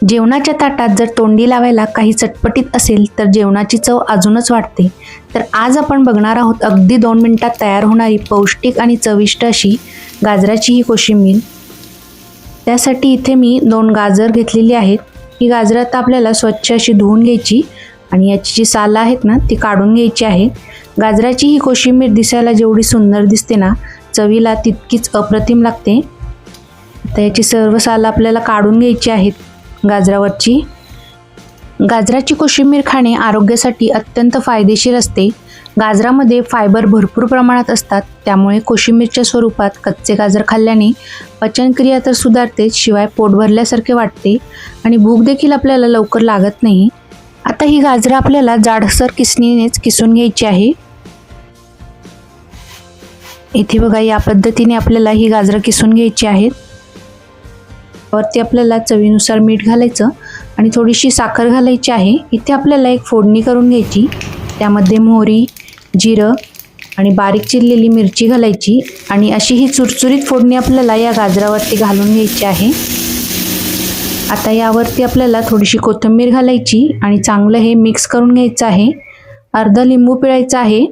जेवणाच्या ताटात जर तोंडी लावायला काही चटपटीत असेल तर जेवणाची चव अजूनच वाढते। तर आज आपण बघणार आहोत अगदी 2 मिनिटात तयार होणारी पौष्टिक आणि चविष्ट अशी गाजराची ही कोशिंबीर। त्यासाठी इथे मी 2 गाजर घेतलेली आहेत। ही गाजरं आता आपल्याला स्वच्छ अशी धुवून घ्यायची आणि याची जी साल आहेत ना ती काढून घ्यायची आहे। गाजराची ही कोशिंबीर दिसायला जेवढी सुंदर दिसते ना, चवीला तितकीच अप्रतिम लागते। आता याची सर्व साल आपल्याला काढून घ्यायची आहेत। गाजराची कोशिंबीर खाणे आरोग्यासाठी अत्यंत फायदेशीर असते। गाजरामध्ये फायबर भरपूर प्रमाणात असतात, त्यामुळे कोशिंबीरच्या स्वरूपात कच्चे गाजर खाल्ल्याने पचनक्रिया तर सुधारते, शिवाय पोट भरल्यासारखे वाटते आणि भूक देखील आपल्याला लवकर लागत नाही। आता ही गाजरं आपल्याला जाडसर किसणीनेच किसून घ्यायची आहे। इथे बघा, या पद्धतीने आपल्याला ही गाजरं किसून घ्यायची आहेत। वरती आपल्याला चवीनुसार मीठ घालायचं आणि थोडीशी साखर घालायची आहे। इथे आपल्याला एक फोडणी करून घ्यायची, त्यामध्ये मोहरी, जिरं आणि बारीक चिरलेली मिरची घालायची आणि अशी ही चुरचुरीत फोडणी आपल्याला या गाजरावरती घालून घ्यायची आहे। आता यावरती आपल्याला थोडीशी कोथिंबीर घालायची आणि चांगलं हे मिक्स करून घ्यायचं आहे। अर्धा लिंबू पिळायचा आहे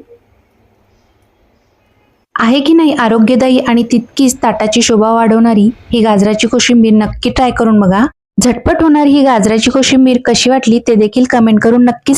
की नाही आरोग्यदायी आणि तितकीच ताटाची शोभा वाढवणारी ही गाजराची कोशिंबीर नक्की ट्राय करून बघा। झटपट होणारी ही गाजराची कोशिंबीर कशी वाटली ते देखील कमेंट करून नक्की